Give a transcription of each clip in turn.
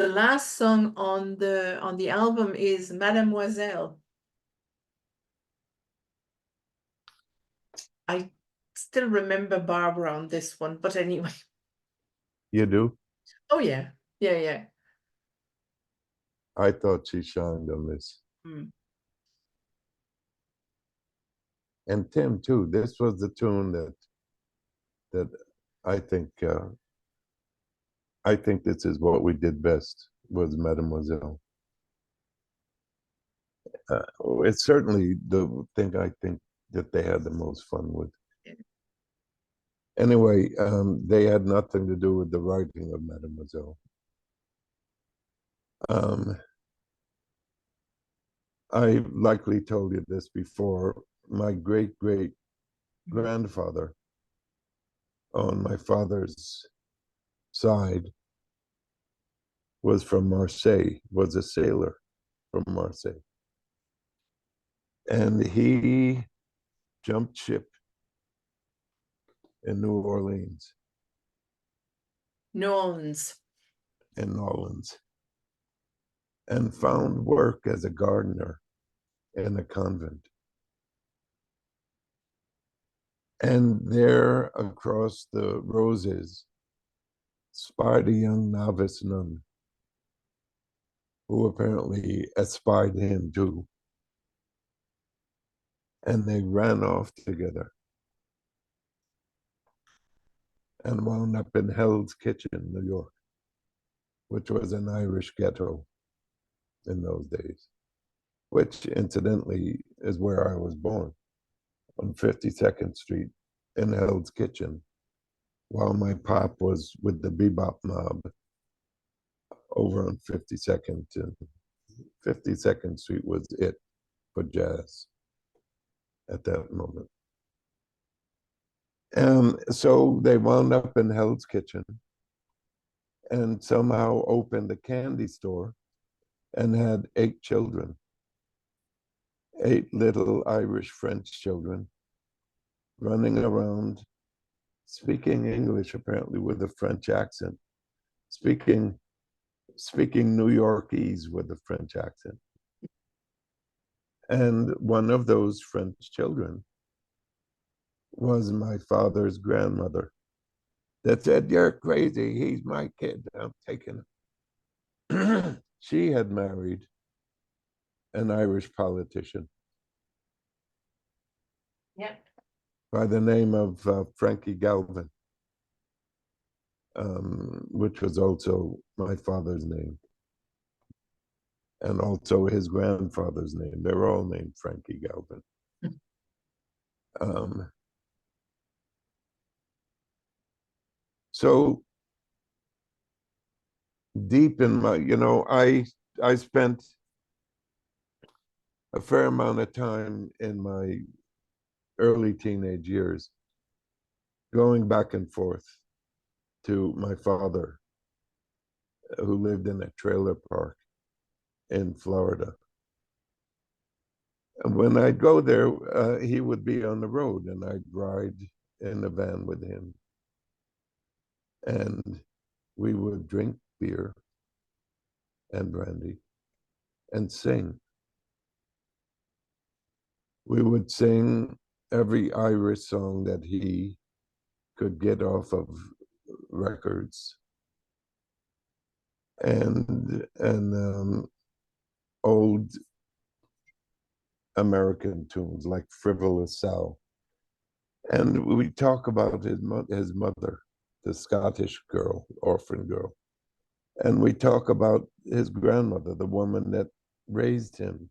The last song on the album is Mademoiselle. I still remember Barbara on this one, but anyway. You do? Oh yeah, yeah. I thought she shined on this. Mm. And Tim too. This was the tune that I think this is what we did best, was Mademoiselle. It's certainly the thing I think that they had the most fun with. Anyway, they had nothing to do with the writing of Mademoiselle. I likely told you this before. My great great grandfather on my father's side was from Marseille, was a sailor from Marseille. And he jumped ship in New Orleans. New Orleans. In New Orleans. And found work as a gardener in a convent. And there across the roses spied a young novice nun who apparently espied him too. And they ran off together and wound up in Hell's Kitchen, New York, which was an Irish ghetto in those days, which incidentally is where I was born, on 52nd Street in Hell's Kitchen, while my pop was with the bebop mob over on 52nd. 52nd Street was it for jazz at that moment. So they wound up in Hell's Kitchen and somehow opened a candy store and had 8 children, 8 little Irish French children running around, speaking English apparently with a French accent, speaking New Yorkese with a French accent. And one of those French children was my father's grandmother that said, "You're crazy, he's my kid, I'm taking him." She had married an Irish politician. Yep. By the name of Frankie Galvin, which was also my father's name, and also his grandfather's name. They're all named Frankie Galvin. So deep in my, I spent a fair amount of time in my early teenage years going back and forth to my father, who lived in a trailer park in Florida. And when I'd go there, he would be on the road and I'd ride in the van with him. And we would drink beer and brandy and sing. We would sing every Irish song that he could get off of records and old American tunes like Frivolous Sal. And we talk about his mother, the Scottish girl, orphan girl. And we talk about his grandmother, the woman that raised him,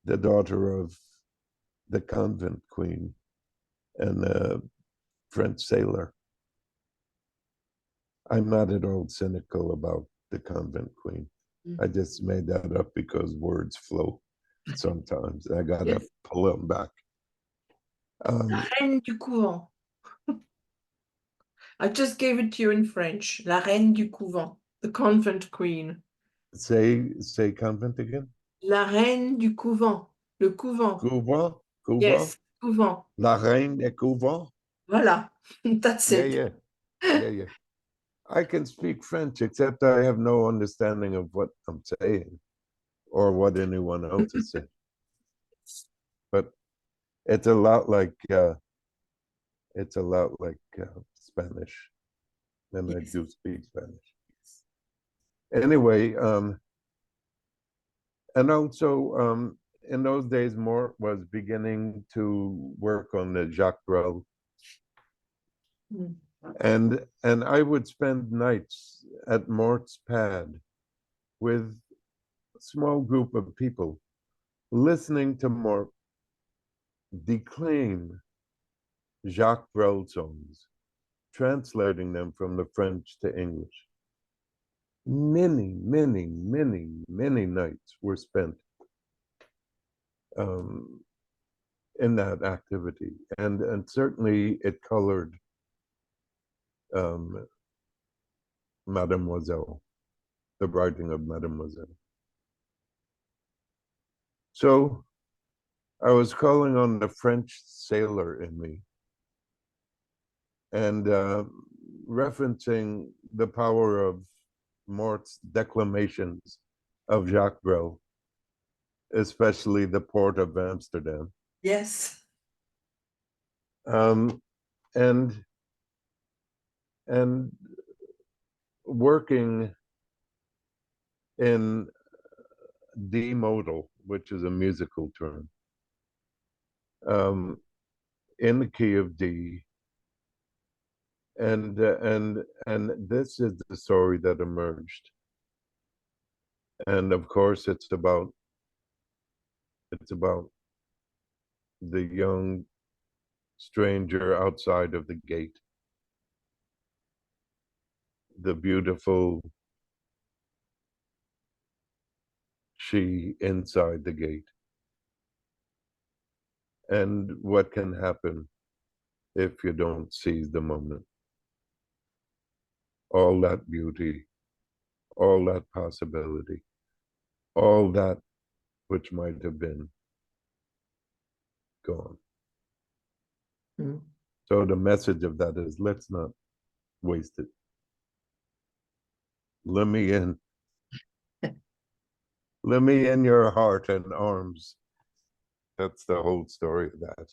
the daughter of the convent queen and a French sailor. I'm not at all cynical about the convent queen. I just made that up because words flow sometimes. I got to pull them back. La reine du couvent. I just gave it to you in French. La reine du couvent, the convent queen. Say convent again. La reine du couvent, le couvent. Couvent, couvent. Yes, couvent. La reine des couvents. Voilà, that's it. Yeah. I can speak French, except I have no understanding of what I'm saying or what anyone else is saying. But it's a lot like Spanish, and I Yes. do speak Spanish. Anyway, and also in those days, Mort was beginning to work on the Jacques Brel, Mm. and I would spend nights at Mort's pad with a small group of people listening to Mort declaim Jacques Brel songs, translating them from the French to English. Many, many, many, many nights were spent um, in that activity, and certainly it colored um, Mademoiselle, the writing of Mademoiselle. So I was calling on the French sailor in me and referencing the power of Mort's declamations of Jacques Brel, especially the port of Amsterdam. Yes. Um, and and working in D modal, which is a musical term, in the key of D, and this is the story that emerged. And of course, it's about the young stranger outside of the gate, the beautiful she inside the gate, and what can happen if you don't seize the moment. All that beauty, all that possibility, all that which might have been gone. Mm. So the message of that is, let's not waste it. Let me in. Let me in your heart and arms. That's the whole story of that.